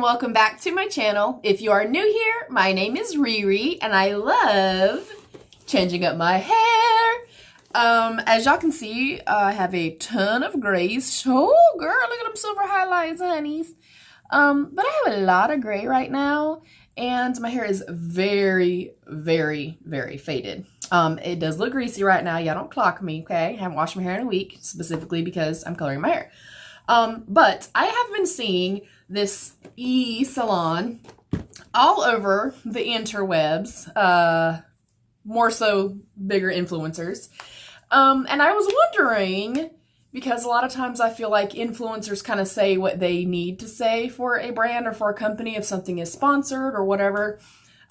welcome back to my channel. If you are new here, my name is Riri and I love changing up my hair. As y'all can see, I have a ton of grays. Oh girl, look at them silver highlights, honeys. But I have a lot of gray right now and my hair is very, very, very faded. It does look greasy right now. Y'all don't clock me, okay? I haven't washed my hair in a week, specifically because I'm coloring my hair. But I have been seeing this eSALON all over the interwebs, more so bigger influencers. And I was wondering, because a lot of times I feel like influencers kind of say what they need to say for a brand or for a company if something is sponsored or whatever.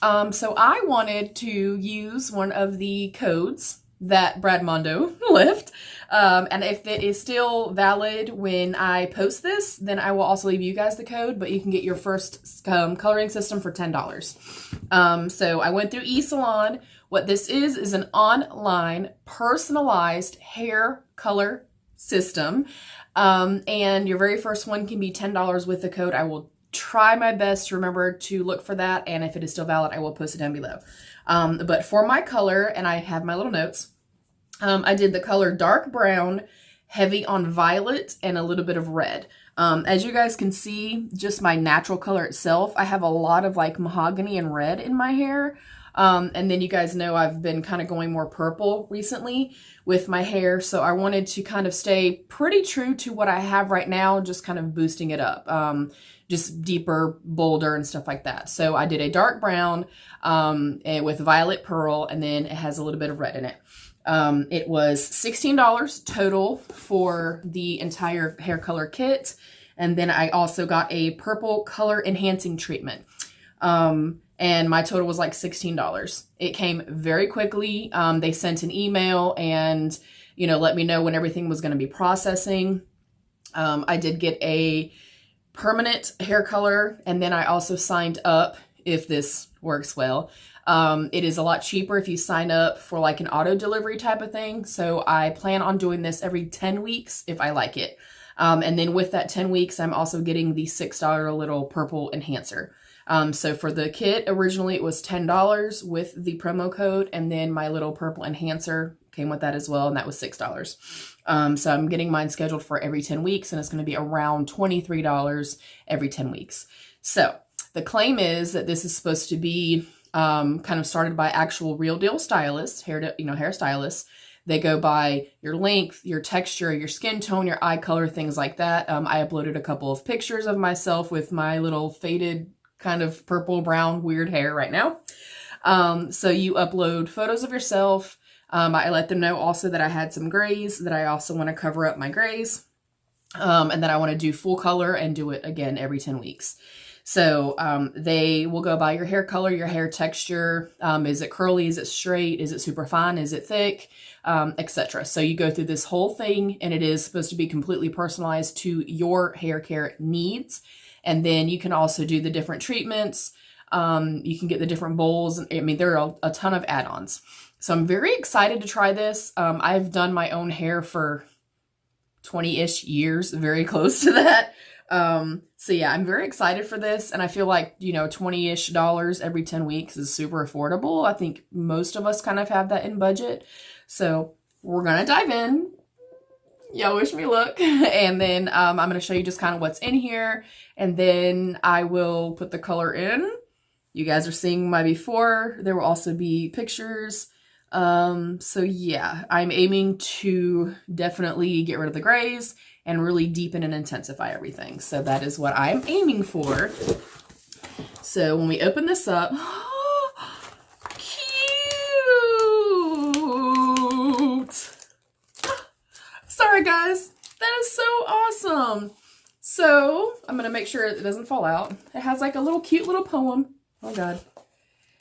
So I wanted to use one of the codes that Brad Mondo left. And if it is still valid when I post this, then I will also leave you guys the code, but you can get your first coloring system for $10. So I went through eSALON. What this is an online personalized hair color system. And your very first one can be $10 with the code. I will try my best to remember to look for that, and if it is still valid, I will post it down below. But for my color, and I have my little notes, I did the color dark brown, heavy on violet, and a little bit of red. As you guys can see, just my natural color itself, I have a lot of like mahogany and red in my hair. And then you guys know I've been kind of going more purple recently with my hair. So I wanted to kind of stay pretty true to what I have right now, just kind of boosting it up. Just deeper, bolder, and stuff like that. So I did a dark brown with violet pearl, and then it has a little bit of red in it. It was $16 total for the entire hair color kit. And then I also got a purple color enhancing treatment. And my total was like $16. It came very quickly. They sent an email and, let me know when everything was going to be processing. I did get a permanent hair color, and then I also signed up, if this works well. It is a lot cheaper if you sign up for like an auto delivery type of thing. So I plan on doing this every 10 weeks if I like it. And then with that 10 weeks, I'm also getting the $6 little purple enhancer. So for the kit, originally it was $10 with the promo code, and then my little purple enhancer came with that as well, and that was $6. So I'm getting mine scheduled for every 10 weeks, and it's going to be around $23 every 10 weeks. So the claim is that this is supposed to be kind of started by actual real deal stylists, hair stylists. They go by your length, your texture, your skin tone, your eye color, things like that. I uploaded a couple of pictures of myself with my little faded kind of purple brown weird hair right now. So you upload photos of yourself. I let them know also that I had some grays, that I also want to cover up my grays, and that I want to do full color and do it again every 10 weeks. So they will go by your hair color, your hair texture. Is it curly? Is it straight? Is it super fine? Is it thick? Etc. So you go through this whole thing, and it is supposed to be completely personalized to your hair care needs. And then you can also do the different treatments. You can get the different bowls. I mean, there are a ton of add-ons. So I'm very excited to try this. I've done my own hair for 20-ish years, very close to that. So yeah, I'm very excited for this. And I feel like, $20-ish every 10 weeks is super affordable. I think most of us kind of have that in budget. So we're going to dive in. Y'all wish me luck. And then I'm going to show you just kind of what's in here. And then I will put the color in. You guys are seeing my before. There will also be pictures. So yeah, I'm aiming to definitely get rid of the grays and really deepen and intensify everything. So that is what I'm aiming for. So when we open this up, cute! Sorry guys, that is so awesome. So I'm going to make sure it doesn't fall out. It has like a little cute little poem. Oh God.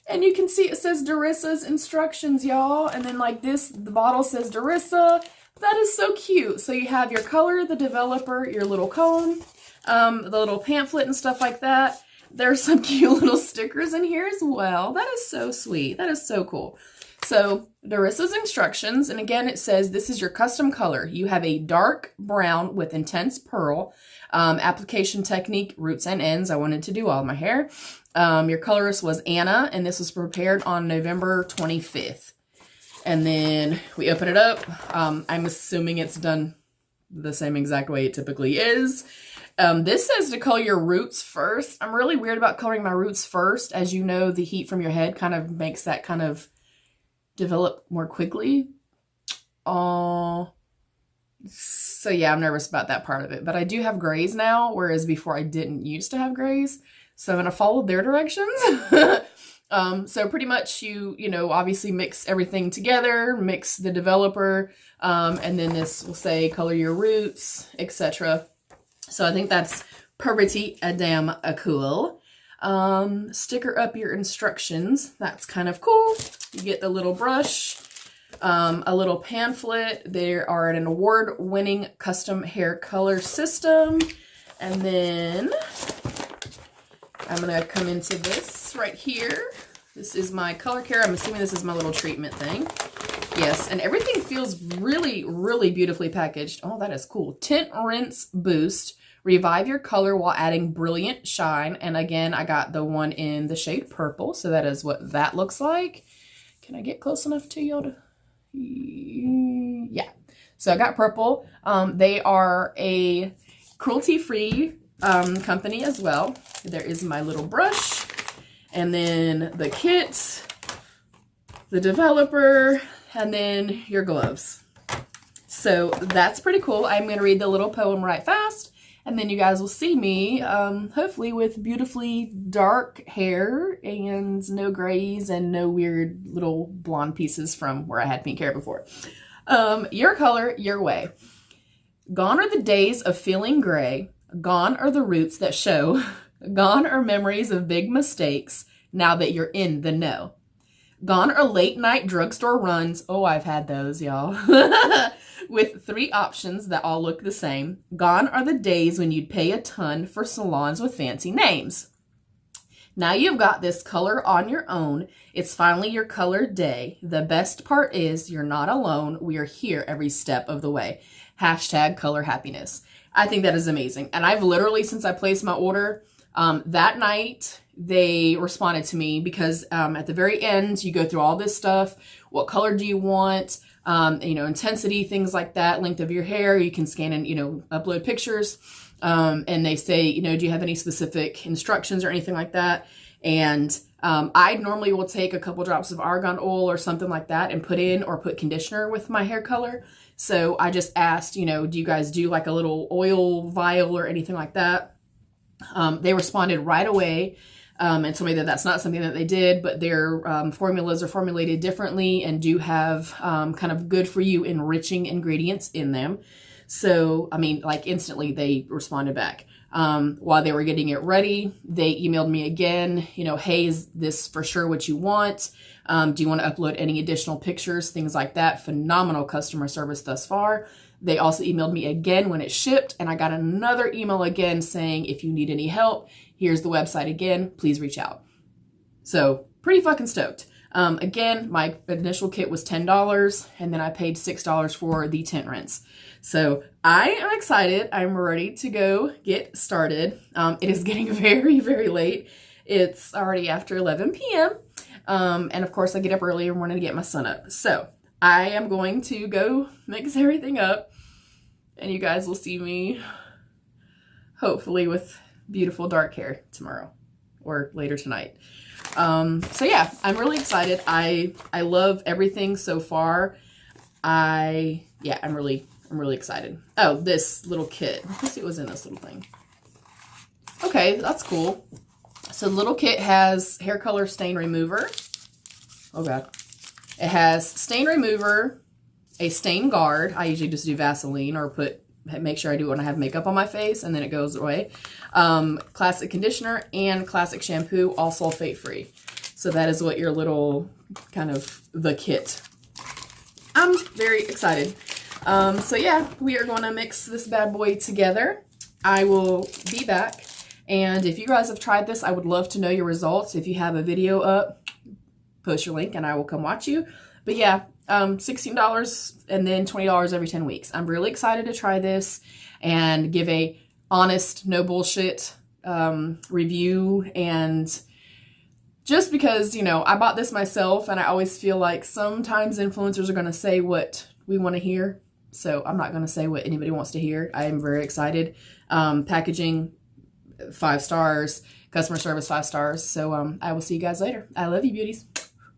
And you can see it says Derissa's instructions, y'all. And then like this, the bottle says Derissa. That is so cute. So you have your color, the developer, your little comb, the little pamphlet and stuff like that. There's some cute little stickers in here as well. That is so sweet. That is so cool. So Derissa's instructions, and again, it says this is your custom color. You have a dark brown with intense pearl. Application technique, roots and ends. I wanted to do all my hair. Your colorist was Anna, and this was prepared on November 25th. And then we open it up. I'm assuming it's done the same exact way it typically is. This says to color your roots first. I'm really weird about coloring my roots first. As you know, the heat from your head kind of makes that kind of develop more quickly. So yeah, I'm nervous about that part of it. But I do have grays now, whereas before I didn't used to have grays. So I'm going to follow their directions. So pretty much you know, obviously mix everything together, mix the developer, and then this will say color your roots, etc. So I think that's pretty damn cool. Sticker up your instructions. That's kind of cool. You get the little brush, a little pamphlet. There are an award-winning custom hair color system. And then I'm going to come into this right here. This is my color care. I'm assuming this is my little treatment thing. Yes, and everything feels really, really beautifully packaged. Oh, that is cool. Tint Rinse Boost. Revive your color while adding brilliant shine. And again, I got the one in the shade purple. So that is what that looks like. Can I get close enough to y'all to... Yeah. So I got purple. They are a cruelty-free company as well. There is my little brush. And then the kit, the developer, and then your gloves. So that's pretty cool. I'm going to read the little poem right fast. And then you guys will see me, hopefully with beautifully dark hair and no grays and no weird little blonde pieces from where I had pink hair before. Your color, your way. Gone are the days of feeling gray. Gone are the roots that show. Gone are memories of big mistakes now that you're in the know. Gone are late night drugstore runs. Oh, I've had those, y'all. With 3 options that all look the same. Gone are the days when you'd pay a ton for salons with fancy names. Now you've got this color on your own. It's finally your color day. The best part is you're not alone. We are here every step of the way. Hashtag color happiness. I think that is amazing. And I've literally, since I placed my order, that night, they responded to me because at the very end, you go through all this stuff. What color do you want? You know, intensity, things like that, length of your hair. You can scan and, you know, upload pictures. And they say, you know, do you have any specific instructions or anything like that? And I normally will take a couple drops of argan oil or something like that and put in or put conditioner with my hair color. So I just asked, you know, do you guys do like a little oil vial or anything like that? They responded right away and told me that that's not something that they did, but their formulas are formulated differently and do have kind of good for you enriching ingredients in them. So, I mean, like instantly they responded back. While they were getting it ready, they emailed me again, you know, hey, is this for sure what you want? Do you want to upload any additional pictures, things like that? Phenomenal customer service thus far. They also emailed me again when it shipped, and I got another email again saying, if you need any help, here's the website again, please reach out. So pretty fucking stoked. Again, my initial kit was $10, and then I paid $6 for the tint rinse. So I am excited. I'm ready to go get started. It is getting very, very late. It's already after 11 p.m. And of course I get up early and wanted to get my son up. So I am going to go mix everything up, and you guys will see me hopefully with beautiful dark hair tomorrow or later tonight. So yeah, I'm really excited. I love everything so far. I'm really excited. Oh, this little kit. Let's see what was in this little thing. Okay, that's cool. So the little kit has hair color stain remover. Oh God. It has stain remover, a stain guard. I usually just do Vaseline or make sure I do it when I have makeup on my face and then it goes away. Classic conditioner and classic shampoo, all sulfate free. So that is what your little kind of the kit. I'm very excited. So yeah, we are going to mix this bad boy together. I will be back. And if you guys have tried this, I would love to know your results. If you have a video up, post your link and I will come watch you. But yeah, $16 and then $20 every 10 weeks. I'm really excited to try this and give a honest, no bullshit review. And just because, you know, I bought this myself and I always feel like sometimes influencers are going to say what we want to hear. So I'm not going to say what anybody wants to hear. I am very excited. Packaging, 5 stars. Customer service, 5 stars. So I will see you guys later. I love you, beauties.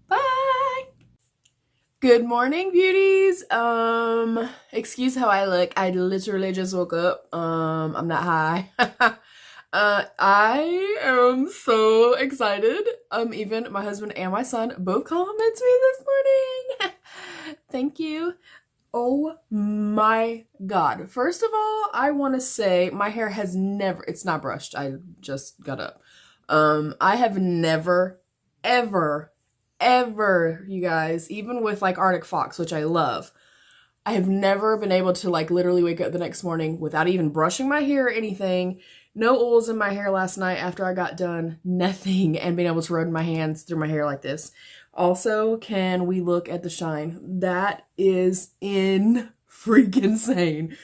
Bye. Good morning, beauties. Excuse how I look. I literally just woke up. I'm not high. I am so excited. Even my husband and my son both complimented me this morning. Thank you. Oh my God. First of all, I want to say my hair has never, it's not brushed. I just got up. I have never, ever, you guys, even with like Arctic Fox, which I love, I have never been able to like literally wake up the next morning without even brushing my hair or anything. No oils in my hair last night after I got done, nothing, and being able to run my hands through my hair like this. Also, can we look at the shine? That is freaking insane.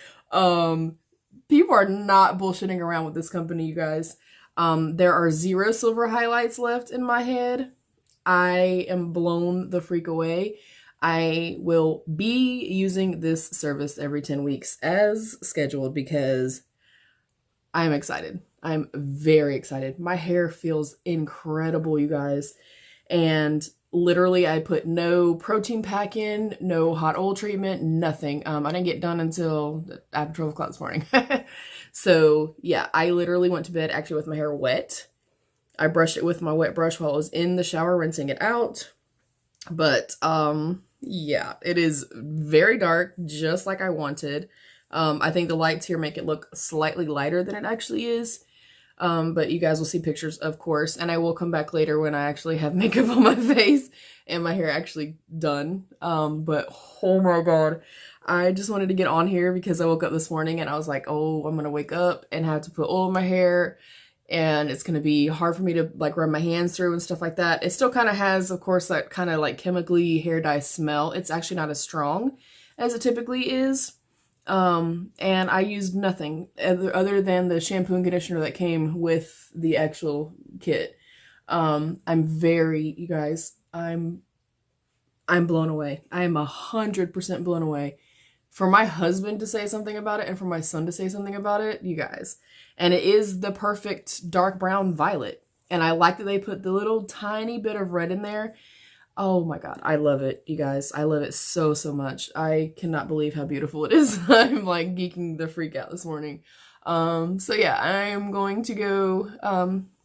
People are not bullshitting around with this company, you guys. There are 0 silver highlights left in my head. I am blown the freak away. I will be using this service every 10 weeks as scheduled because I'm excited. I'm very excited. My hair feels incredible, you guys. And literally I put no protein pack in, no hot oil treatment, nothing. I didn't get done until after 12 o'clock this morning. So yeah, I literally went to bed actually with my hair wet. I brushed it with my wet brush while I was in the shower rinsing it out. But yeah, it is very dark, just like I wanted. I think the lights here make it look slightly lighter than it actually is. But you guys will see pictures, of course, and I will come back later when I actually have makeup on my face and my hair actually done. But oh my God, I just wanted to get on here because I woke up this morning and I was like, oh, I'm going to wake up and have to put oil in my hair. And it's going to be hard for me to like run my hands through and stuff like that. It still kind of has, of course, that kind of like chemically hair dye smell. It's actually not as strong as it typically is. And I used nothing other than the shampoo and conditioner that came with the actual kit. You guys, I'm blown away. I am 100% blown away. For my husband to say something about it and for my son to say something about it, you guys. And it is the perfect dark brown violet. And I like that they put the little tiny bit of red in there. Oh my God, I love it, you guys. I love it so, so much. I cannot believe how beautiful it is. I'm like geeking the freak out this morning. So yeah, I'm going to go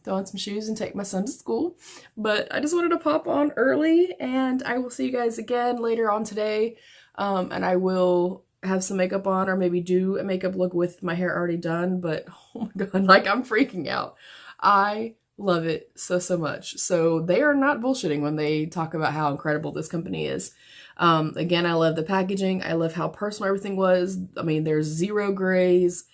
throw on some shoes and take my son to school. But I just wanted to pop on early and I will see you guys again later on today. And I will have some makeup on or maybe do a makeup look with my hair already done. But oh my God, like I'm freaking out. I love it so, so much. So they are not bullshitting when they talk about how incredible this company is. Again, I love the packaging. I love how personal everything was. I mean, there's 0 grays,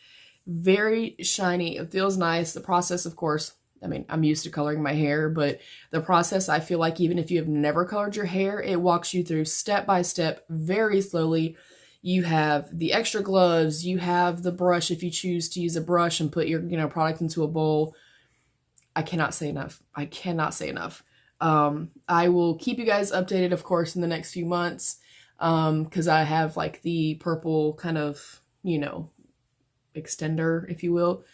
very shiny. It feels nice. The process, of course, I mean, I'm used to coloring my hair, but the process, I feel like even if you have never colored your hair, it walks you through step by step, very slowly. You have the extra gloves, you have the brush if you choose to use a brush and put your, product into a bowl. I cannot say enough. I cannot say enough. I will keep you guys updated, of course, in the next few months, because I have like the purple kind of, extender, if you will.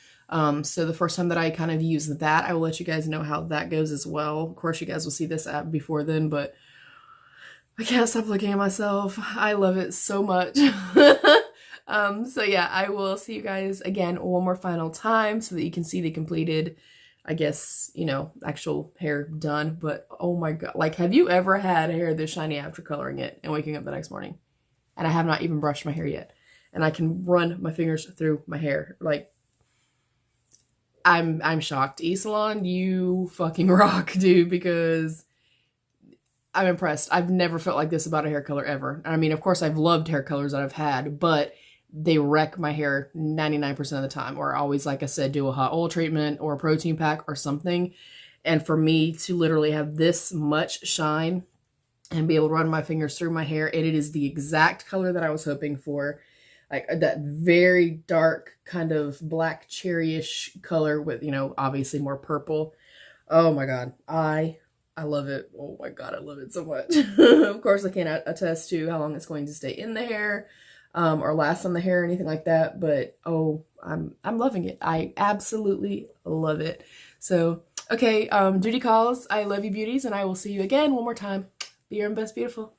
So the first time that I kind of use that, I will let you guys know how that goes as well. Of course, you guys will see this app before then, but I can't stop looking at myself. I love it so much. So yeah, I will see you guys again one more final time so that you can see the completed, I guess, actual hair done. But oh my God, like, have you ever had hair this shiny after coloring it and waking up the next morning? And I have not even brushed my hair yet. And I can run my fingers through my hair. Like, I'm shocked. eSALON, you fucking rock, dude, because I'm impressed. I've never felt like this about a hair color ever. I mean, of course, I've loved hair colors that I've had, but they wreck my hair 99% of the time. Or always, like I said, do a hot oil treatment or a protein pack or something. And for me to literally have this much shine and be able to run my fingers through my hair. And it is the exact color that I was hoping for. Like that very dark kind of black cherry-ish color with, you know, obviously more purple. Oh my God. I love it. Oh my God, I love it so much. Of course, I can't attest to how long it's going to stay in the hair or last on the hair or anything like that. But oh, I'm loving it. I absolutely love it. So, okay, duty calls. I love you, beauties, and I will see you again one more time. Be your own best beautiful.